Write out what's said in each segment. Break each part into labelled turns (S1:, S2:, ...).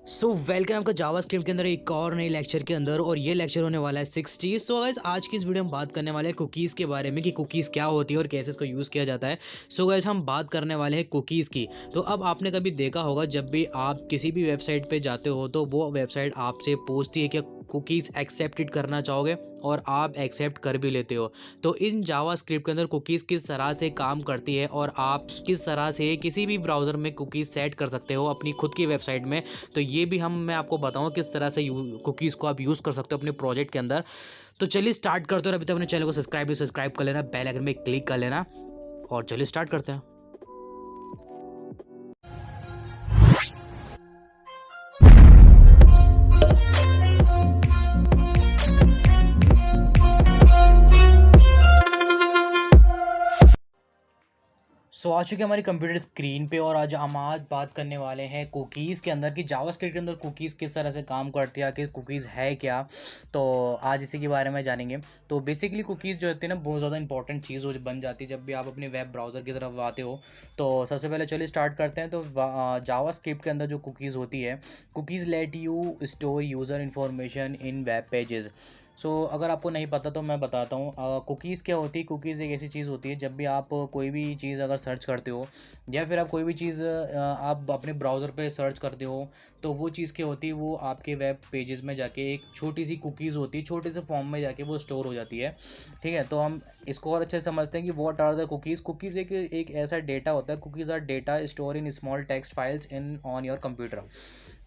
S1: Welcome आपका JavaScript के अंदर एक और नए लेक्चर के अंदर। और ये लेक्चर होने वाला है 60। गाइस आज की इस वीडियो में बात करने वाले हैं कुकीज़ के बारे में कि कुकीज़ क्या होती है और कैसे इसको यूज़ किया जाता है। गाइस हम बात करने वाले हैं कुकीज़ की। तो अब आपने कभी देखा होगा जब भी आप किसी भी वेबसाइट पे जाते हो तो वो वेबसाइट आपसे पूछती है कि कुकीज़ एक्सेप्टेड करना चाहोगे, और आप एक्सेप्ट कर भी लेते हो। तो इन जावास्क्रिप्ट के अंदर कुकीज़ किस तरह से काम करती है और आप किस तरह से किसी भी ब्राउज़र में कुकीज़ सेट कर सकते हो अपनी खुद की वेबसाइट में, तो ये भी मैं आपको बताऊंगा किस तरह से कुकीज़ को आप यूज़ कर सकते हो अपने प्रोजेक्ट के अंदर। तो चलिए स्टार्ट करते हो। अभी तक अपने चैनल को सब्सक्राइब कर लेना, बेल आइकन में क्लिक कर लेना, और चलिए स्टार्ट करते हैं। आ चुके हैं हमारी कंप्यूटर स्क्रीन पे, और आज हम बात करने वाले हैं कुकीज़ के अंदर कि जावास्क्रिप्ट के अंदर कुकीज़ किस तरह से काम करती है, आखिर कुकीज़ है क्या। तो आज इसी के बारे में जानेंगे। तो बेसिकली कुकीज़ जो होती है ना, बहुत ज़्यादा इंपॉर्टेंट चीज़ बन जाती है जब भी आप अपने वेब ब्राउज़र की तरफ आते हो। तो सबसे पहले चलिए स्टार्ट करते हैं। तो जावास्क्रिप्ट के अंदर जो कुकीज़ होती है, cookies let you store user information in web pages. अगर आपको नहीं पता तो मैं बताता हूँ। कुकीज़ क्या होती है। कुकीज़ एक ऐसी चीज़ होती है जब भी आप कोई भी चीज़ अगर सर्च करते हो, या फिर आप कोई भी चीज़ आप अपने ब्राउज़र पे सर्च करते हो, तो वो चीज़ क्या होती है, वो आपके वेब पेजेस में जाके एक छोटी सी कुकीज़ होती है, छोटे से फॉर्म में जाके वो स्टोर हो जाती है। ठीक है, तो हम इसको और अच्छे से समझते हैं कि what are the cookies. Cookies एक ऐसा डेटा होता है। Cookies are data store in small text files in on your computer.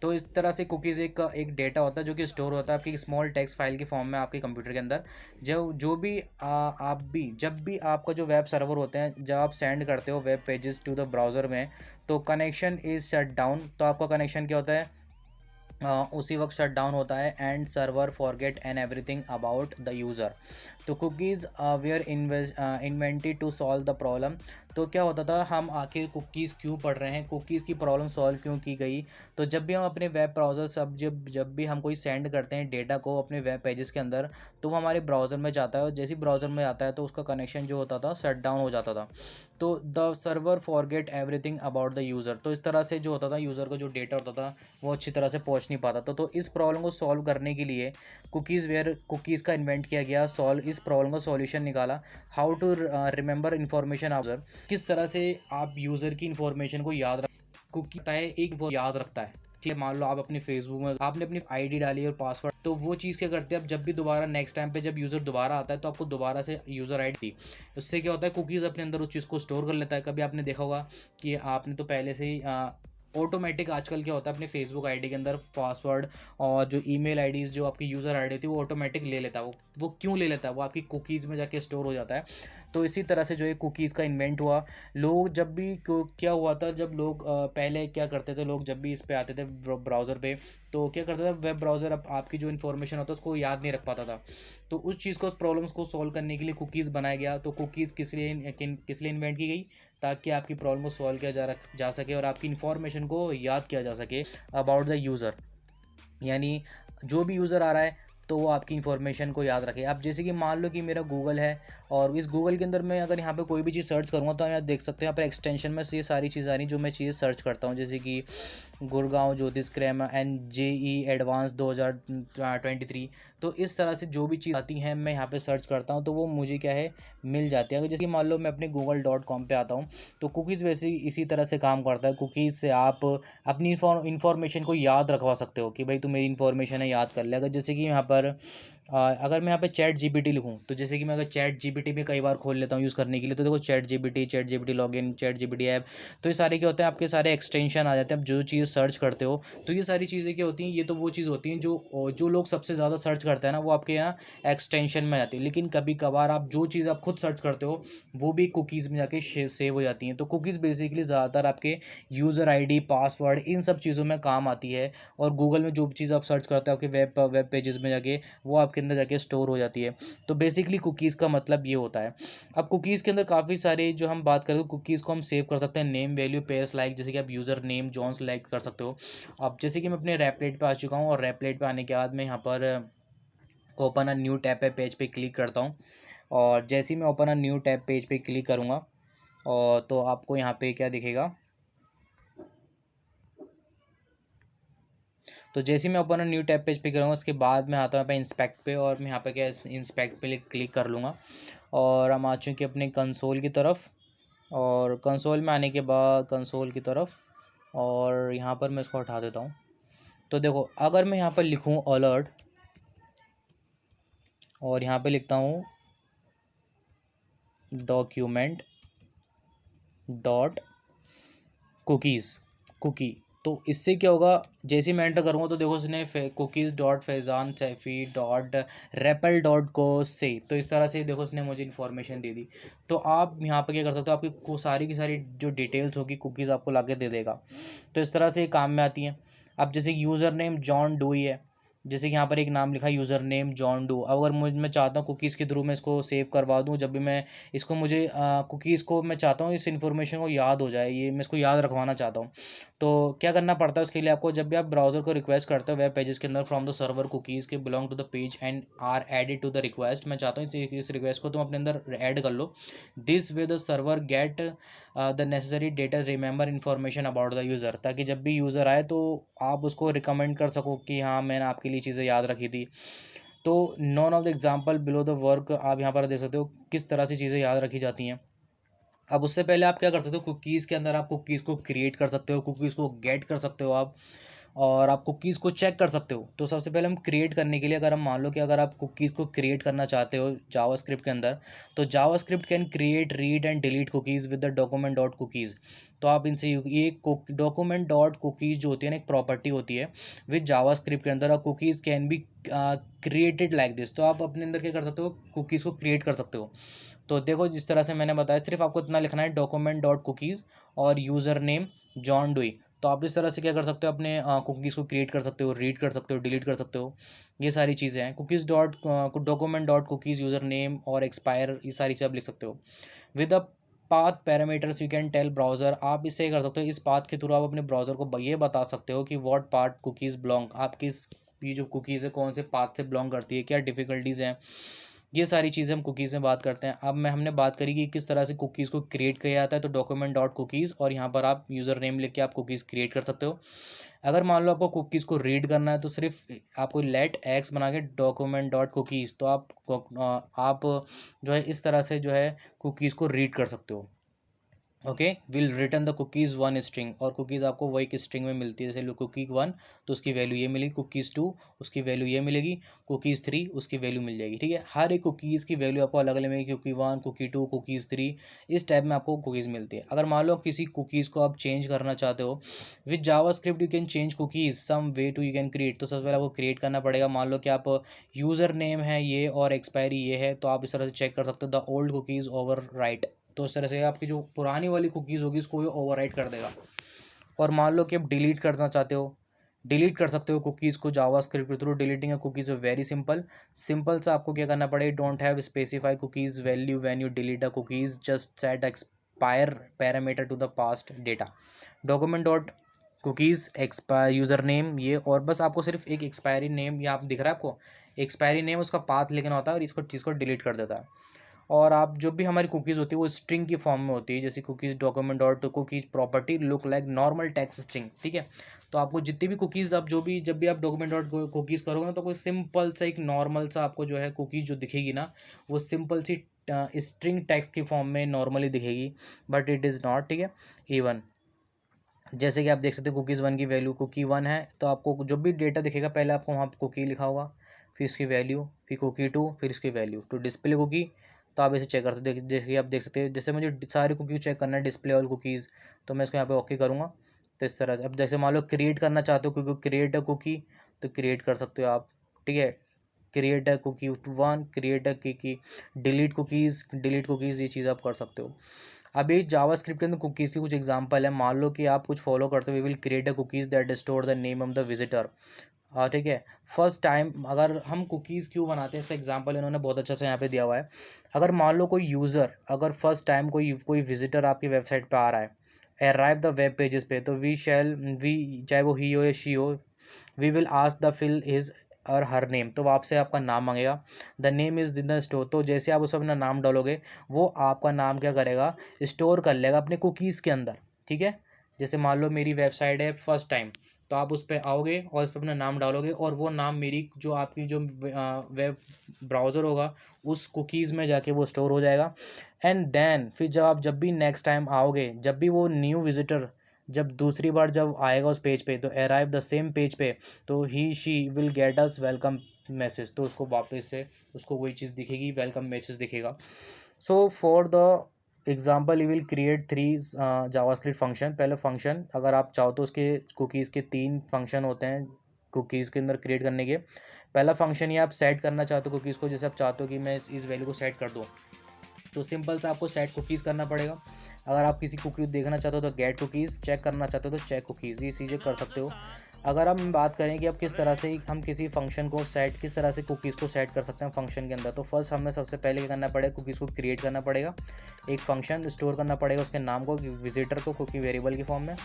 S1: तो इस तरह से कुकीज़ एक डेटा होता है जो कि स्टोर होता है आपकी स्मॉल टेक्स्ट फाइल के फॉर्म में आपके कंप्यूटर के अंदर। जो भी आप भी जब भी आपका जो वेब सर्वर होते हैं, जब आप सेंड करते हो web pages to the browser में, तो कनेक्शन इज़ शट डाउन। तो आपका कनेक्शन क्या होता है, उसी वक्त शट डाउन होता है, and server forget and everything about the user. तो cookies were invented to solve the problem. तो क्या होता था, हम आखिर कुकीज़ क्यों पढ़ रहे हैं, कुकीज़ की प्रॉब्लम सॉल्व क्यों की गई। तो जब भी हम अपने वेब ब्राउज़र सब जब भी हम कोई सेंड करते हैं डेटा को अपने वेब पेजेस के अंदर, तो वो हमारे ब्राउज़र में जाता है, और जैसे ही ब्राउज़र में आता है तो उसका कनेक्शन जो होता था शट डाउन हो जाता था। तो the server forget everything about the user. तो इस तरह से जो होता था, यूज़र का जो डेटा होता था वो अच्छी तरह से पहुंच नहीं पाता था। तो इस प्रॉब्लम को सॉल्व करने के लिए कुकीज़ का इन्वेंट किया गया। इस प्रॉब्लम का सॉल्यूशन निकाला। How to remember information of user. किस तरह से आप यूज़र की इंफॉर्मेशन को याद रख, कुकी है एक वो याद रखता है। ठीक है, मान लो आप अपने फेसबुक में आपने अपनी आईडी डाली और पासवर्ड, तो वो चीज़ क्या करते हैं, अब जब भी दोबारा नेक्स्ट टाइम पे जब यूज़र दोबारा आता है तो आपको दोबारा से यूज़र आईडी दी। उससे क्या होता है, कुकीज़ अपने अंदर उस चीज़ को स्टोर कर लेता है। कभी आपने देखा होगा कि आपने तो पहले से ही ऑटोमेटिक आजकल क्या होता है, अपने फेसबुक आईडी के अंदर पासवर्ड और जो ईमेल आईडीज़ जो आपकी यूज़र आईडी होती है वो ऑटोमेटिक ले लेता है। वो क्यों ले लेता है, वो आपकी कुकीज़ में जाके स्टोर हो जाता है। तो इसी तरह से जो है कुकीज़ का इन्वेंट हुआ। लोग जब भी क्या हुआ था, जब लोग पहले क्या करते थे, लोग जब भी इस पे आते थे ब्राउज़र पे, तो क्या करता था, वेब ब्राउज़र आपकी जो इन्फॉर्मेशन होता है उसको याद नहीं रख पाता था। तो उस चीज़ को, प्रॉब्लम्स को सॉल्व करने के लिए कुकीज़ बनाया गया। तो कुकीज़ किस लिए इन्वेंट की गई, ताकि आपकी प्रॉब्लम को सॉल्व किया जा सके और आपकी इन्फॉर्मेशन को याद किया जा सके अबाउट द यूज़र। यानी जो भी यूज़र आ रहा है तो वो आपकी इन्फॉर्मेशन को याद रखे। अब जैसे कि मान लो कि मेरा गूगल है, और इस गूगल के अंदर मैं अगर यहाँ पे कोई भी चीज़ सर्च करूँगा तो यहाँ देख सकते हो, यहाँ पर एक्सटेंशन में से ये सारी चीज़ आ रही जो मैं चीज़ सर्च करता हूँ, जैसे कि गुड़गांव ज्योतिष क्रैम एंड जेई एडवांस 2023। तो इस तरह से जो भी चीज़ आती हैं मैं यहाँ पे सर्च करता हूँ तो वो मुझे क्या है, मिल जाती है। अगर जैसे मान लो मैं अपने google.com पे आता हूँ, तो कुकीज़ वैसे इसी तरह से काम करता है। कुकीज़ से आप अपनी इन्फॉर्मेशन को याद रखवा सकते हो कि भाई तू मेरी इन्फॉर्मेशन है, याद कर ले। अगर जैसे कि यहाँ पर अगर मैं यहाँ पे चैट जीपीटी लिखूँ, तो जैसे कि मैं अगर चैट जीपीटी भी कई बार खोल लेता हूँ यूज़ करने के लिए, तो देखो chat GPT login, chat GPT app, तो ये सारे क्या होते हैं, आपके सारे एक्सटेंशन आ जाते हैं। आप जो चीज़ सर्च करते हो, तो ये सारी चीज़ें क्या होती हैं, ये तो वो चीज़ होती हैं जो लोग सबसे ज़्यादा सर्च करते हैं ना, वो आपके यहाँ एक्सटेंशन में आती है। लेकिन कभी कभार आप जो चीज़ आप खुद सर्च करते हो वो भी कुकीज़ में जाके सेव हो जाती हैं। तो कुकीज़ बेसिकली ज़्यादातर आपके यूज़र आईडी, पासवर्ड, इन सब चीज़ों में काम आती है। और गूगल में जो चीज़ आप सर्च करते हो आपके वेब पेजेस में जाके, वो आपके अंदर जाके स्टोर हो जाती है। तो बेसिकली कुकीज़ का मतलब ये होता है। अब कुकीज़ के अंदर काफ़ी सारे, जो हम बात करें तो कुकीज़ को हम सेव कर सकते हैं नेम वैल्यू पेयर्स लाइक, जैसे कि आप यूज़र नेम जॉन सेलेक्ट कर सकते हो। अब जैसे कि मैं अपने रेपलेट पे आ चुका हूँ, और रेपलेट पे आने के बाद मैं यहाँ पर ओपन अ न्यू टैब पे पेज पे क्लिक करता हूँ। और जैसे ही मैं open a new tab page पे क्लिक करूँगा, और तो आपको यहाँ पे क्या दिखेगा, तो जैसे ही मैं ओपन न्यू टैब पेज पे करूँगा उसके बाद मैं आता हूँ यहाँ पे इंस्पेक्ट पे, और मैं यहाँ पे क्या इंस्पेक्ट पे क्लिक कर लूँगा और हम आ चुके अपने कंसोल की तरफ। और कंसोल में आने के बाद कंसोल की तरफ, और यहाँ पर मैं इसको हटा देता हूँ। तो देखो अगर मैं यहाँ पर लिखूँ अलर्ट और यहाँ पे लिखता हूँ डॉक्यूमेंट डॉट कुकीज़ कुकी, तो इससे क्या होगा, जैसे ही मैं एंटर करूँगा तो देखो उसने cookies dot Faizan Saifi dot REPL dot को से, तो इस तरह से देखो उसने मुझे इन्फॉर्मेशन दे दी। तो आप यहाँ पर क्या कर सकते हो, आपकी को सारी की सारी जो डिटेल्स होगी कुकीज़ आपको ला के दे देगा। तो इस तरह से ये काम में आती हैं। अब जैसे यूज़र नेम जॉन डूई है, जैसे कि यहाँ पर एक नाम लिखा यूज़र नेम जॉन डू, अगर मैं चाहता हूँ कुकीज़ के थ्रू मैं इसको सेव करवा दूँ, जब भी मैं इसको मुझे कुकीज़ को मैं चाहता हूँ इस इन्फॉर्मेशन को याद हो जाए, ये मैं इसको याद रखवाना चाहता हूँ, तो क्या करना पड़ता है उसके लिए आपको, जब भी आप ब्राउज़र को रिक्वेस्ट करते हो वेब पेजेस के अंदर फ्रॉम द सर्वर कुकीज़ के belong to the page and are added to the request, मैं चाहता हूँ इस रिक्वेस्ट को तुम अपने अंदर ऐड कर लो, this way the server get the necessary data remember information about the user, ताकि जब भी यूज़र आए तो आप उसको रिकमेंड कर सको कि हाँ मैंने आपके लिए चीज़ें याद रखी थी। तो none of the example below the work, आप यहाँ पर देख सकते हो किस तरह से चीज़ें याद रखी जाती हैं। अब उससे पहले आप क्या कर सकते हो, कुकीज़ के अंदर आप कुकीज़ को क्रिएट कर सकते हो, कुकीज़ को गेट कर सकते हो आप, और आप कुकीज़ को चेक कर सकते हो। तो सबसे पहले हम क्रिएट करने के लिए, अगर हम मान लो कि अगर आप कुकीज़ को क्रिएट करना चाहते हो जावास्क्रिप्ट के अंदर, तो JavaScript can create read and delete cookies with the document dot cookies. तो आप इनसे ये डॉक्यूमेंट डॉट कुकीज़ जो होती है ना, एक प्रॉपर्टी होती है विद जावास्क्रिप्ट के अंदर, और cookies can be created like this. तो आप अपने अंदर क्या कर सकते हो, कुकीज़ को क्रिएट कर सकते हो। तो देखो जिस तरह से मैंने बताया, सिर्फ आपको इतना लिखना है डॉक्यूमेंट डॉट कुकीज़ और यूज़र नेम जॉन डुई। तो आप इस तरह से क्या कर सकते हो, अपने कुकीज़ को क्रिएट कर सकते हो, रीड कर सकते हो, डिलीट कर सकते हो, ये सारी चीज़ें हैं। Cookies dot document dot cookies user name और एक्सपायर, ये सारी चीज़ आप लिख सकते हो। With a path parameters you can tell browser, आप इससे कर सकते हो, इस पाथ के थ्रू आप अपने ब्राउज़र को ये बता सकते हो कि व्हाट पार्ट कुकीज़ बिलोंग, आपकी ये जो कुकीज़ है कौन से पाथ से बिलोंग करती है, क्या डिफ़िकल्टीज़ हैं, ये सारी चीज़ें हम कुकीज़ में बात करते हैं। अब हमने बात करी कि किस तरह से कुकीज़ को क्रिएट किया जाता है, तो डॉक्यूमेंट डॉट कुकीज़, और यहाँ पर आप यूज़र नेम लिख के आप कुकीज़ क्रिएट कर सकते हो। अगर मान लो आपको कुकीज़ को रीड करना है, तो सिर्फ आपको लेट एक्स बना के डॉक्यूमेंट डॉट कुकीज़, तो आप जो है इस तरह से जो है कुकीज़ को रीड कर सकते हो। Okay, will return the cookies one string, और कुकीज़ आपको वो एक स्ट्रिंग में मिलती है, जैसे कुकी वन तो उसकी वैल्यू ये मिलेगी, कुकीज़ टू उसकी वैल्यू ये मिलेगी, कुकीज़ थ्री उसकी वैल्यू मिल जाएगी। ठीक है, हर एक कुकीज़ की वैल्यू आपको अलग अलग मिलेगी, cookie one, cookie two, cookies three, इस टाइप में आपको कुकीज़ मिलती है। अगर मान लो किसी कुकीज़ को आप चेंज करना चाहते हो, with JavaScript you can change cookies some way to you can create, तो सबसे पहले आपको क्रिएट करना पड़ेगा। मान लो कि आप यूज़र नेम है ये और एक्सपायरी ये है, तो आप इस तरह से चेक कर सकते हो, the old cookies over right, तो इस तरह से आपकी जो पुरानी वाली कुकीज़ होगी उसको ये ओवरराइट कर देगा। और मान लो कि आप डिलीट करना चाहते हो, डिलीट कर सकते हो कुकीज़ को जावास्क्रिप्ट के थ्रू। Deleting a cookies very simple सा आपको क्या करना पड़ेगा, don't have specify cookies value when you delete a cookies, just set expire parameter to the past data, document dot cookies expire user name ये, और बस आपको सिर्फ एक एक्सपायरी नेम, या आप दिख रहा है आपको एक्सपायरी नेम, उसका पाथ लिखना होता है और इसको चीज़ को डिलीट कर देता है। और आप जो भी हमारी कुकीज़ होती है वो स्ट्रिंग की फॉर्म में होती है, जैसे cookies document dot cookies property look like normal text string. ठीक है, तो आपको जितनी भी कुकीज़ आप जो भी जब भी आप डॉक्यूमेंट डॉट कुकीज़ करोगे ना, तो कोई सिंपल सा एक नॉर्मल सा आपको जो है कुकीज़ जो दिखेगी ना, वो सिंपल सी स्ट्रिंग टेक्स्ट की फॉर्म में नॉर्मली दिखेगी, बट इट इज़ नॉट। ठीक है, इवन जैसे कि आप देख सकते हो कुकीज़ वन की वैल्यू कुकी वन है, तो आपको जो भी डेटा दिखेगा पहले आपको वहाँ कुकी लिखा होगा, फिर इसकी वैल्यू, फिर कुकी टू, फिर इसकी वैल्यू टू डिस्प्ले कुकी। तो आप इसे चेक कर सकते हो, जैसे कि आप देख सकते हैं, जैसे मुझे सारी कुकी चेक करना है डिस्प्ले और कुकीज़, तो मैं इसको यहाँ पे ओके करूँगा। तो इस तरह से अब जैसे मान लो क्रिएट करना चाहते हो क्योंकि क्रिएट अ कुकी, तो क्रिएट कर सकते हो आप। ठीक है, create a cookie one, create a cookie, delete cookies, ये चीज़ आप कर सकते हो। अभी जावास्क्रिप्ट के अंदर कुकीज़ की कुछ एग्जांपल है। मान लो कि आप कुछ फॉलो करते हो, we will create a cookies that store the name of the visitor. ठीक है, फर्स्ट टाइम अगर हम कुकीज़ क्यों बनाते हैं, इसका एग्जांपल इन्होंने बहुत अच्छा से यहाँ पे दिया हुआ है। अगर मान लो कोई यूज़र अगर फर्स्ट टाइम कोई विजिटर आपकी वेबसाइट पे आ रहा है, अराइव द वेब पेजेस पे, तो वी चाहे वो ही हो या शी हो, we will ask the fill his or her name, तो वो आपसे आपका नाम मांगेगा। The name is in the store, तो जैसे आप उसमें अपना नाम डालोगे वो आपका नाम क्या करेगा, स्टोर कर लेगा अपने कुकीज़ के अंदर। ठीक है, जैसे मान लो मेरी वेबसाइट है फर्स्ट टाइम, तो आप उस पर आओगे और इस पर अपना नाम डालोगे और वो नाम मेरी जो आपकी जो वेब ब्राउज़र होगा उस कुकीज़ में जाके वो स्टोर हो जाएगा। एंड देन फिर जब भी नेक्स्ट टाइम आओगे, जब भी वो न्यू विजिटर जब दूसरी बार जब आएगा उस पेज पे, तो अराइव द सेम पेज पे, तो he she will get us welcome message, तो उसको वापस से उसको वही चीज़ दिखेगी, वेलकम मैसेज दिखेगा। So for the example you will create 3 JavaScript function. पहले फंक्शन अगर आप चाहो तो उसके कुकीज़ के 3 फंक्शन होते हैं कुकीज़ के अंदर क्रिएट करने के। पहला फंक्शन ये आप सेट करना चाहते हो कुकीज़ को, जैसे आप चाहते हो कि मैं इस वैल्यू को सेट कर दूँ, तो सिंपल सा आपको सेट कुकीज़ करना पड़ेगा। अगर आप किसी कुकी देखना चाहते हो तो गेट कुकीज़, चेक करना चाहते हो तो चेक कुकीज़, ये चीज़ें कर सकते हो। अगर हम बात करें कि अब किस तरह से हम किसी फंक्शन को सेट, किस तरह से कुकीज़ को सेट कर सकते हैं फंक्शन के अंदर, तो फर्स्ट हमें सबसे पहले क्या करना पड़ेगा, कुकीज़ को क्रिएट करना पड़ेगा, एक फंक्शन स्टोर करना पड़ेगा उसके नाम को विजिटर को कुकी वेरिएबल की फॉर्म में।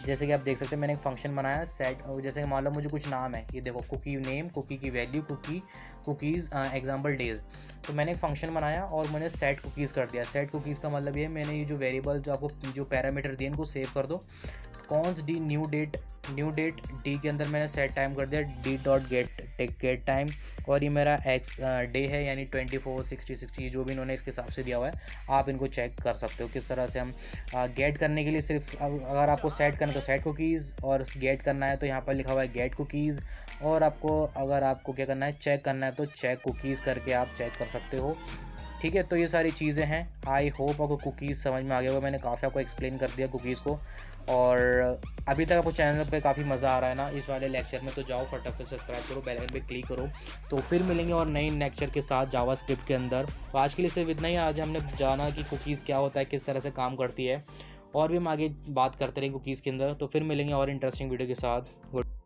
S1: जैसे कि आप देख सकते हैं मैंने एक फंक्शन बनाया सेट, जैसे कि मान लो मुझे कुछ नाम है, ये देखो कुकी नेम, कुकी की वैल्यू, कुकीज़ एग्जाम्पल डेज, तो मैंने एक फंक्शन बनाया और मैंने सेट कुकीज़ कर दिया। सेट कुकीज़ का मतलब ये है मैंने ये जो वेरिएबल जो आपको जो पैरामीटर दिए इनको सेव कर दो। Const D new date D के अंदर मैंने सेट टाइम कर दिया डी डॉट गेट टाइम, और ये मेरा एक्स डे है यानी 24, 60, 60 जो भी इन्होंने इसके हिसाब से दिया हुआ है। आप इनको चेक कर सकते हो किस तरह से हम गेट करने के लिए सिर्फ अगर आपको सेट करना है तो सेट कुकीज़, और गेट करना है तो यहाँ पर लिखा हुआ है गेट कुकीज़, और आपको अगर आपको क्या करना है चेक करना है तो चेक कुकीज़ करके आप चेक कर सकते हो। ठीक है, तो ये सारी चीज़ें हैं। आई होप आपको कुकीज़ समझ में आ गया होगा, मैंने काफ़ी आपको एक्सप्लेन कर दिया कुकीज़ को। और अभी तक आपको चैनल पे काफ़ी मज़ा आ रहा है ना इस वाले लेक्चर में, तो जाओ फटाफट सब्सक्राइब करो, बेल आइकन पे क्लिक करो। तो फिर मिलेंगे और नई लेक्चर के साथ जावास्क्रिप्ट के अंदर। तो आज के लिए सिर्फ इतना ही। आज हमने जाना कि कुकीज़ क्या होता है, किस तरह से काम करती है, और भी हम आगे बात करते रहेंगे कुकीज़ के अंदर। तो फिर मिलेंगे और इंटरेस्टिंग वीडियो के साथ। गुड।